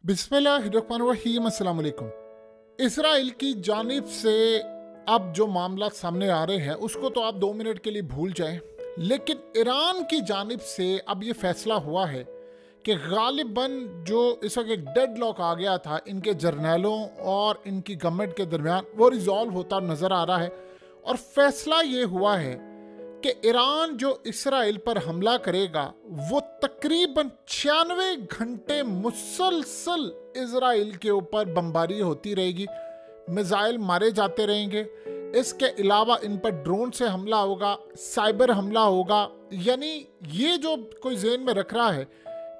बिस्मिल्लाहिर्रहमानिर्रहीम। अस्सलाम वालेकुम। इसराइल की जानिब से अब जो मामला सामने आ रहे हैं उसको तो आप 2 मिनट के लिए भूल जाएं, लेकिन ईरान की जानिब से अब ये फैसला हुआ है कि गालिबन जो इस वक्त एक डेडलॉक आ गया था इनके जर्नैलों और इनकी गवर्नमेंट के दरमियान, वो रिजॉल्व होता नज़र आ रहा है। और फैसला ये हुआ है कि ईरान जो इसराइल पर हमला करेगा वो तकरीबन 96 घंटे मुसलसल इसराइल के ऊपर बमबारी होती रहेगी, मिसाइल मारे जाते रहेंगे। इसके अलावा इन पर ड्रोन से हमला होगा, साइबर हमला होगा। यानी ये जो कोई ज़हन में रख रहा है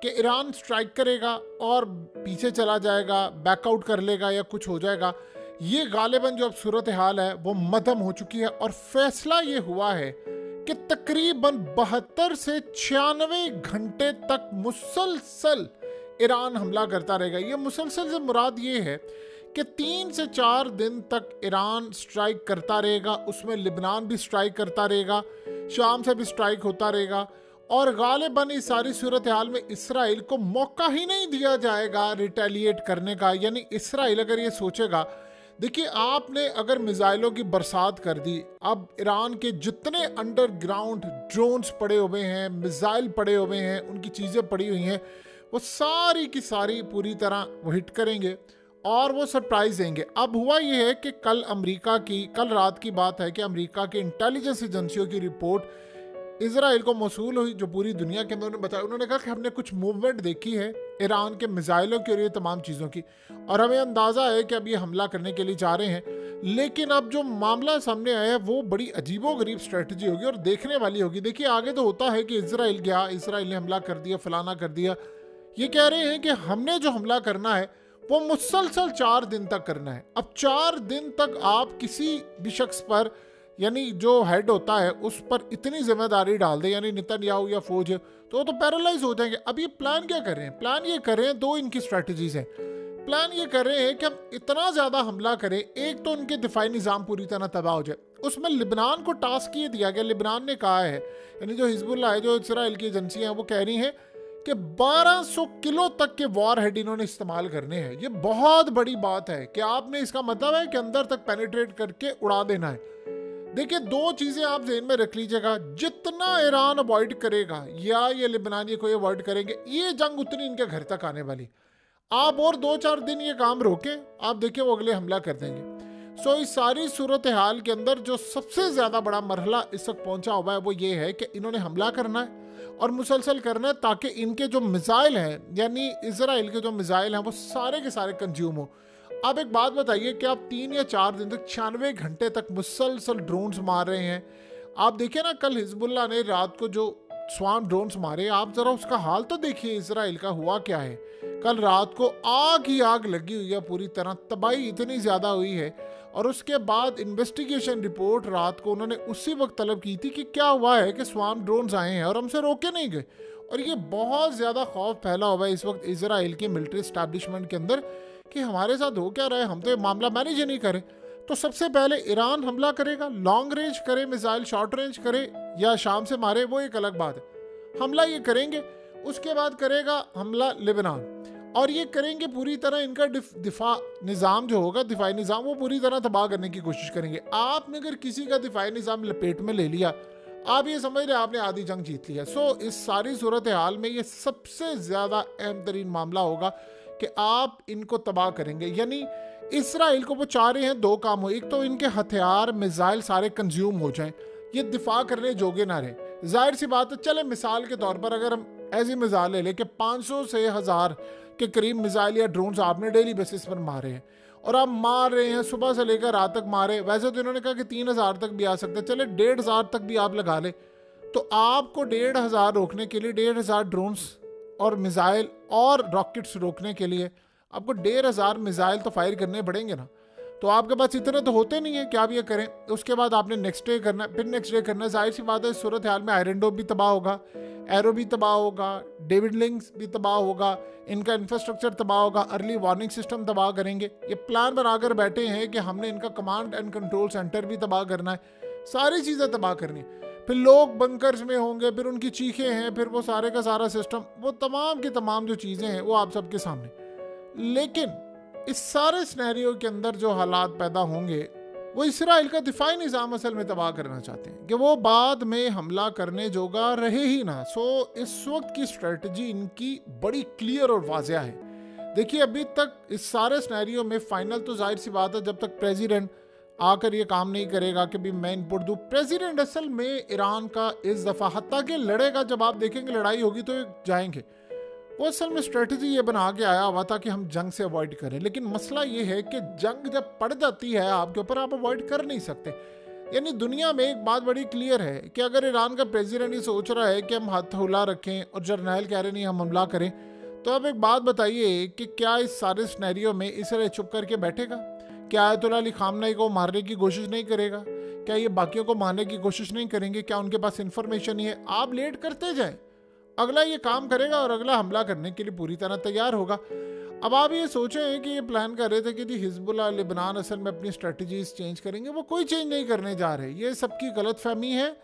कि ईरान स्ट्राइक करेगा और पीछे चला जाएगा, बैकआउट कर लेगा या कुछ हो जाएगा, ये गालिबन जो अब सूरत हाल है वो मध्यम हो चुकी है। और फैसला ये हुआ है कि तकरीबन 72 से 96 घंटे तक मुसलसल ईरान हमला करता रहेगा। ये मुसलसल से मुराद ये है कि 3 से 4 दिन तक ईरान स्ट्राइक करता रहेगा, उसमें लिबनान भी स्ट्राइक करता रहेगा, शाम से भी स्ट्राइक होता रहेगा। और गालिबन इस सारी सूरत हाल में इसराइल को मौका ही नहीं दिया जाएगा रिटेलिएट करने का। यानी इसराइल अगर ये सोचेगा, देखिए आपने अगर मिसाइलों की बरसात कर दी, अब ईरान के जितने अंडरग्राउंड ड्रोन्स पड़े हुए हैं, मिसाइल पड़े हुए हैं, उनकी चीज़ें पड़ी हुई हैं, वो सारी की सारी पूरी तरह वो हिट करेंगे और वो सरप्राइज देंगे। अब हुआ ये है कि कल रात की बात है कि अमेरिका की इंटेलिजेंस एजेंसियों की रिपोर्ट इसराइल को मौसूल हुई, जो पूरी दुनिया के अंदर बताया। उन्होंने कहा कि हमने कुछ मूवमेंट देखी है ईरान के मिसाइलों के और ये तमाम चीज़ों की, और हमें अंदाज़ा है कि अब ये हमला करने के लिए जा रहे हैं। लेकिन अब जो मामला सामने आया है वो बड़ी अजीबोगरीब स्ट्रेटजी होगी और देखने वाली होगी। देखिए आगे तो होता है कि इसराइल गया, इसराइल ने हमला कर दिया, फलाना कर दिया। ये कह रहे हैं कि हमने जो हमला करना है वो मुसलसल 4 दिन तक करना है। अब 4 दिन तक आप किसी भी शख्स पर, यानी जो हेड होता है उस पर इतनी जिम्मेदारी डाल दे, यानी नेतन्याहू या फौज, तो वो तो पैरालाइज हो जाएंगे। अब ये प्लान क्या कर रहे हैं? प्लान ये कर रहे हैं, दो इनकी स्ट्रेटजीज हैं। प्लान ये कर रहे हैं कि हम इतना ज़्यादा हमला करें, एक तो उनके दिफाई निज़ाम पूरी तरह तबाह हो जाए। उसमें लिबनान को टास्क ये दिया गया, लिबनान ने कहा है, यानी जो हिजबुल्लाह है, जो इसराइल की एजेंसियाँ हैं, वो कह रही हैं कि 1200 किलो तक के वॉर हेड इन्होंने इस्तेमाल करने हैं। ये बहुत बड़ी बात है कि आपने, इसका मतलब है कि अंदर तक पेनिट्रेट करके उड़ा देना है। देखिए दो चीज़ें आप ज़हन में रख लीजिएगा, जितना ईरान अवॉइड करेगा या ये लिबनानी कोई अवॉइड करेंगे, ये जंग उतनी इनके घर तक आने वाली। आप और 2-4 दिन ये काम रोकें, आप देखिए वो अगले हमला कर देंगे। सो इस सारी सूरत हाल के अंदर जो सबसे ज़्यादा बड़ा मरहला इस वक्त पहुंचा हुआ है वो ये है कि इन्होंने हमला करना है और मुसलसल करना है, ताकि इनके जो मिसाइल हैं, यानी इसराइल के जो मिसाइल हैं, वो सारे के सारे कंज्यूम हो। आप एक बात बताइए कि आप 3 या 4 दिन तक 96 घंटे तक मुसलसल ड्रोन्स मार रहे हैं। आप देखिए ना, कल हिजबुल्लाह ने रात को जो स्वाम ड्रोन्स मारे, आप ज़रा उसका हाल तो देखिए इसराइल का हुआ क्या है। कल रात को आग ही आग लगी हुई है, पूरी तरह तबाही इतनी ज़्यादा हुई है। और उसके बाद इन्वेस्टिगेशन रिपोर्ट रात को उन्होंने उसी वक्त तलब की थी कि क्या हुआ है कि स्वाम ड्रोन्स आए हैं और हमसे रोके नहीं गए। और ये बहुत ज़्यादा खौफ फैला हुआ है इस वक्त इसराइल के मिलिट्री इस्टेब्लिशमेंट के अंदर कि हमारे साथ हो क्या रहा है, हम तो ये मामला मैनेज ही नहीं करें। तो सबसे पहले ईरान हमला करेगा, लॉन्ग रेंज करे मिसाइल, शॉर्ट रेंज करे या शाम से मारे, वो एक अलग बात है। हमला ये करेंगे, उसके बाद करेगा हमला लिबनान, और ये करेंगे पूरी तरह इनका दिफा निज़ाम जो होगा, दिफाई निज़ाम, वो पूरी तरह तबाह करने की कोशिश करेंगे। आपने अगर किसी का दिफाई निज़ाम लपेट में ले लिया, आप ये समझ रहे आपने आधी जंग जीत लिया। सो इस सारी सूरत हाल में ये सबसे ज़्यादा अहम तरीन मामला होगा कि आप इनको तबाह करेंगे। यानी इसराइल को वो चाह रहे हैं दो काम हो, एक तो इनके हथियार मिसाइल सारे कंज्यूम हो जाएं, ये दिफा करने जोगे ना रहे। जाहिर सी बात है, चले मिसाल के तौर पर अगर हम ऐसी मिसाल ले लें कि 500 से 1000 के करीब मिसाइल या ड्रोन्स आपने डेली बेसिस पर मारे हैं और आप मार रहे हैं, सुबह से लेकर रात तक मारे। वैसे तो इन्होंने कहा कि 3000 तक भी आ सकते हैं, चले 1500 तक भी आप लगा ले, तो आपको 1500 रोकने के लिए 1500 ड्रोन्स और मिसाइल और रॉकेट्स रोकने के लिए आपको 1500 मिसाइल तो फायर करने पड़ेंगे ना। तो आपके पास इतने तो होते नहीं है कि आप ये करें। उसके बाद आपने नेक्स्ट डे करना है, फिर नेक्स्ट डे करना है। जाहिर सी बात है इस सूरत हाल में आयरन डोम भी तबाह होगा, एरो भी तबाह होगा, डेविड लिंक्स भी तबाह होगा, इनका इंफ्रास्ट्रक्चर तबाह होगा, अर्ली वार्निंग सिस्टम तबाह करेंगे। ये प्लान बनाकर बैठे हैं कि हमने इनका कमांड एंड कंट्रोल सेंटर भी तबाह करना है, सारी चीज़ें तबाह करनी है। फिर लोग बंकर्स में होंगे, फिर उनकी चीखें हैं, फिर वो सारे का सारा सिस्टम, वो तमाम की तमाम जो चीज़ें हैं वो आप सबके सामने। लेकिन इस सारे सिनेरियो के अंदर जो हालात पैदा होंगे वो इसराइल का दिफाई निज़ाम असल में तबाह करना चाहते हैं कि वो बाद में हमला करने जोगा रहे ही ना। सो इस वक्त की स्ट्रेटजी इनकी बड़ी क्लियर और वाज़िया है। देखिए, अभी तक इस सारे सिनेरियो में फाइनल तो जाहिर सी बात है, जब तक प्रेसिडेंट आकर ये काम नहीं करेगा कि भी मैं इनपुट दूँ। प्रेसिडेंट असल में ईरान का इस दफ़ा हत्ता के लड़ेगा, जब आप देखेंगे लड़ाई होगी तो जाएंगे। वो असल में स्ट्रेटजी ये बना के आया हुआ था कि हम जंग से अवॉइड करें, लेकिन मसला ये है कि जंग जब पड़ जाती है आपके ऊपर, आप अवॉइड कर नहीं सकते। यानी दुनिया में एक बात बड़ी क्लियर है कि अगर ईरान का प्रेसिडेंट ये सोच रहा है कि हम हाथ हुला रखें और जर्नैल कह रहे नहीं हम हमला करें, तो अब एक बात बताइए कि क्या इस सारे सिनेरियो में इसराइल चुप करके बैठेगा? क्या आयतुल्लाह अली खामनेई को मारने की कोशिश नहीं करेगा? क्या ये बाकियों को मारने की कोशिश नहीं करेंगे? क्या उनके पास इंफॉर्मेशन है? आप लेट करते जाएं, अगला ये काम करेगा और अगला हमला करने के लिए पूरी तरह तैयार होगा। अब आप ये सोचें कि ये प्लान कर रहे थे कि जी हिजबुल्लाह लेबनान असल में अपनी स्ट्रेटजीज चेंज करेंगे, वो कोई चेंज नहीं करने जा रहे। ये सबकी गलत फहमी है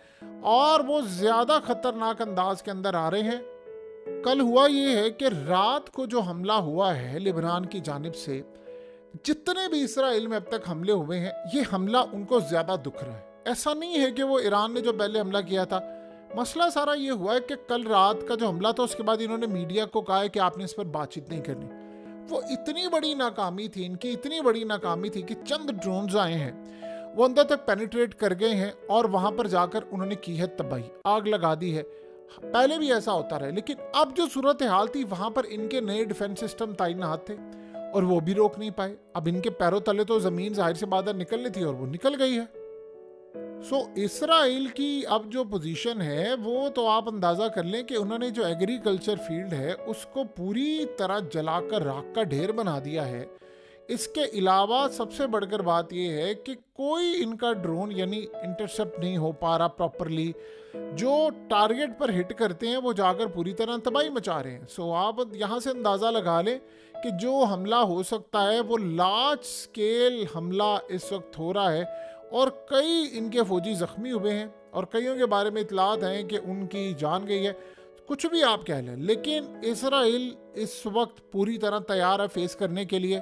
और वो ज़्यादा खतरनाक अंदाज के अंदर आ रहे हैं। कल हुआ ये है कि रात को जो हमला हुआ है लेबनान की जानिब से, जितने भी इसराइल में अब तक हमले हुए हैं, ये हमला उनको ज़्यादा दुख रहा है। ऐसा नहीं है कि वो ईरान ने जो पहले हमला किया था। मसला सारा ये हुआ है कि कल रात का जो हमला था उसके बाद इन्होंने मीडिया को कहा है कि आपने इस पर बातचीत नहीं करनी। वो इतनी बड़ी नाकामी थी इनकी, इतनी बड़ी नाकामी थी कि चंद ड्रोन्स आए हैं, वो अंदर तक पेनिट्रेट कर गए हैं और वहां पर जाकर उन्होंने की है तबाही, आग लगा दी है। पहले भी ऐसा होता रहा, लेकिन अब जो सूरत हाल थी वहां पर इनके नए डिफेंस सिस्टम तैनात थे और वो भी रोक नहीं पाए। अब इनके पैरों तले तो जमीन जाहिर से बाहर निकलनी थी और वो निकल गई है। इसराइल की अब जो पोजीशन है वो तो आप अंदाज़ा कर लें कि उन्होंने जो एग्रीकल्चर फील्ड है उसको पूरी तरह जलाकर राख का ढेर बना दिया है। इसके अलावा सबसे बढ़कर बात यह है कि कोई इनका ड्रोन यानी इंटरसेप्ट नहीं हो पा रहा प्रॉपरली। जो टारगेट पर हिट करते हैं वो जाकर पूरी तरह तबाही मचा रहे हैं। आप यहाँ से अंदाज़ा लगा लें कि जो हमला हो सकता है वो लार्ज स्केल हमला इस वक्त हो रहा है और कई इनके फौजी ज़ख्मी हुए हैं और कईयों के बारे में इतलात हैं कि उनकी जान गई है। कुछ भी आप कह लें, लेकिन इसराइल इस वक्त पूरी तरह तैयार है फेस करने के लिए।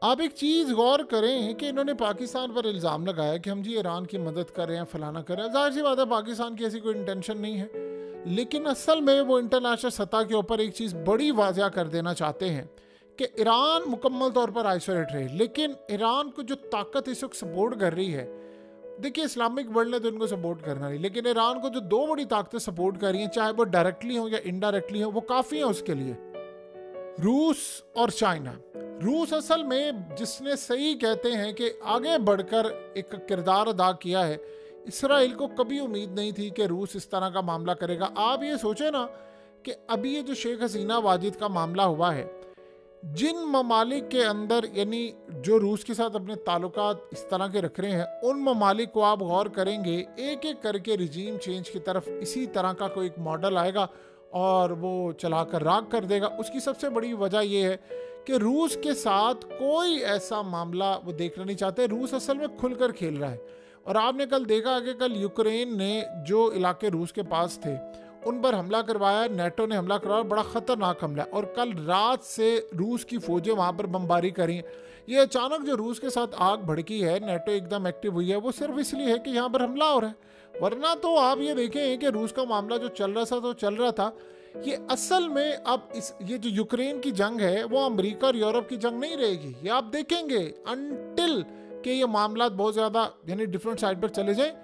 आप एक चीज़ गौर करें कि इन्होंने पाकिस्तान पर इल्ज़ाम लगाया कि हम जी ईरान की मदद कर रहे हैं, फलाना कर रहे हैं। जाहिर सी बात है पाकिस्तान की ऐसी कोई इंटेंशन नहीं है, लेकिन असल में वो इंटरनेशनल सतह के ऊपर एक चीज़ बड़ी वाज़िया कर देना चाहते हैं कि ईरान मुकम्मल तौर पर आइसोलेट रहे। लेकिन ईरान को जो ताकत इस वक्त सपोर्ट कर रही है, देखिए इस्लामिक वर्ल्ड ने तो इनको सपोर्ट करना नहीं, लेकिन ईरान को जो दो बड़ी ताकतें सपोर्ट कर रही हैं, चाहे वो डायरेक्टली हो या इनडायरेक्टली हो, वो काफ़ी है उसके लिए। रूस और चाइना। रूस असल में जिसने सही कहते हैं कि आगे बढ़कर एक किरदार अदा किया है। इसराइल को कभी उम्मीद नहीं थी कि रूस इस तरह का मामला करेगा। आप ये सोचें ना कि अभी ये जो शेख हसीना वाजिद का मामला हुआ है, जिन ममालिक के अंदर यानी जो रूस के साथ अपने ताल्लुकात इस तरह के रख रहे हैं, उन ममालिक को आप गौर करेंगे एक एक करके रिजीम चेंज की तरफ इसी तरह का कोई एक मॉडल आएगा और वो चलाकर राग कर देगा। उसकी सबसे बड़ी वजह यह है कि रूस के साथ कोई ऐसा मामला वो देखना नहीं चाहते। रूस असल में खुलकर खेल रहा है और आपने कल देखा कि कल यूक्रेन ने जो इलाके रूस के पास थे उन पर हमला करवाया, नेटो ने हमला करवाया, बड़ा ख़तरनाक हमला। और कल रात से रूस की फ़ौजें वहाँ पर बमबारी करी। ये अचानक जो रूस के साथ आग भड़की है, नेटो एकदम एक्टिव हुई है, वो सिर्फ इसलिए है कि यहाँ पर हमला हो रहा है। वरना तो आप ये देखें कि रूस का मामला जो चल रहा था तो चल रहा था। ये असल में अब ये जो यूक्रेन की जंग है वो अमेरिका और यूरोप की जंग नहीं रहेगी। ये आप देखेंगे अनटिल कि ये मामला बहुत ज़्यादा यानी डिफरेंट साइड पर चले जाए,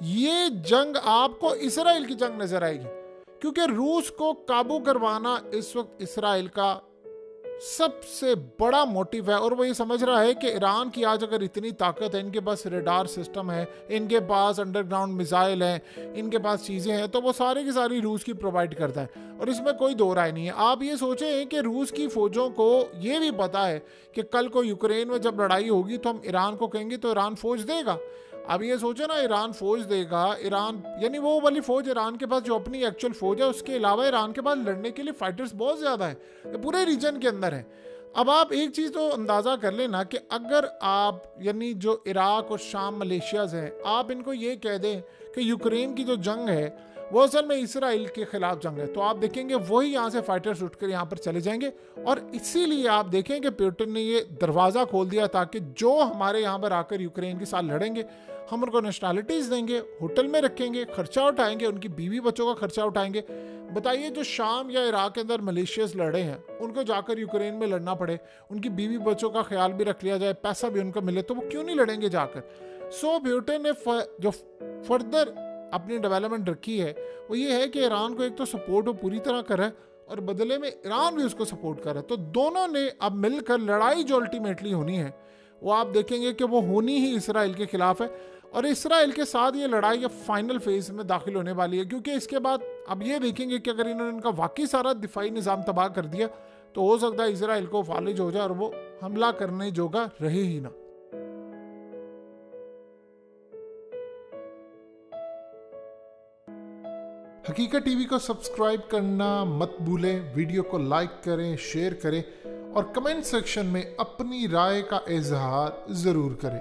ये जंग आपको इसराइल की जंग नजर आएगी। क्योंकि रूस को काबू करवाना इस वक्त इसराइल का सबसे बड़ा मोटिव है और वो ये समझ रहा है कि ईरान की आज अगर इतनी ताकत है, इनके पास रेडार सिस्टम है, इनके पास अंडरग्राउंड मिसाइल हैं, इनके पास चीज़ें हैं, तो वो सारी की सारी रूस की प्रोवाइड करता है और इसमें कोई दो राय नहीं है। आप ये सोचें कि रूस की फ़ौजों को ये भी पता है कि कल को यूक्रेन में जब लड़ाई होगी तो हम ईरान को कहेंगे तो ईरान फ़ौज देगा। अब ये सोचे ना, ईरान फौज देगा, ईरान यानी वो वाली फौज ईरान के पास जो अपनी एक्चुअल फौज है, उसके अलावा ईरान के पास लड़ने के लिए फाइटर्स बहुत ज़्यादा है, पूरे रीजन के अंदर है। अब आप एक चीज़ तो अंदाज़ा कर लेना कि अगर आप यानी जो इराक और शाम मलेशियाज़ हैं, आप इनको ये कह दें कि यूक्रेन की जो जंग है वो असल में इसराइल के खिलाफ जंग है। तो आप देखेंगे वही यहाँ से फाइटर्स उठकर यहाँ पर चले जाएंगे, और इसीलिए आप देखें कि पुतिन ने ये दरवाज़ा खोल दिया ताकि जो हमारे यहाँ पर आकर यूक्रेन के साथ लड़ेंगे, हम उनको नेशनलिटीज़ देंगे, होटल में रखेंगे, खर्चा उठाएंगे, उनकी बीवी बच्चों का खर्चा उठाएंगे। बताइए जो शाम या इराक के अंदर मलेशियस लड़े हैं, उनको जाकर यूक्रेन में लड़ना पड़े, उनकी बीवी बच्चों का ख्याल भी रख लिया जाए, पैसा भी उनको मिले, तो वो क्यों नहीं लड़ेंगे जाकर। सो पुतिन ने जो फर्दर अपनी डेवलपमेंट रखी है वो ये है कि ईरान को एक तो सपोर्ट वो पूरी तरह कर रहा है और बदले में ईरान भी उसको सपोर्ट कर रहा है। तो दोनों ने अब मिलकर लड़ाई जो अल्टीमेटली होनी है वो आप देखेंगे कि वो होनी ही इसराइल के खिलाफ है, और इसराइल के साथ ये लड़ाई अब फाइनल फेज में दाखिल होने वाली है, क्योंकि इसके बाद अब ये देखेंगे कि अगर इन्होंने इनका वाकई सारा दिफाई निज़ाम तबाह कर दिया तो हो सकता है इसराइल को फालिज हो जाए और वो हमला करने जोगा रहे ही ना। हकीकत टीवी को सब्सक्राइब करना मत भूलें, वीडियो को लाइक करें, शेयर करें और कमेंट सेक्शन में अपनी राय का इजहार ज़रूर करें।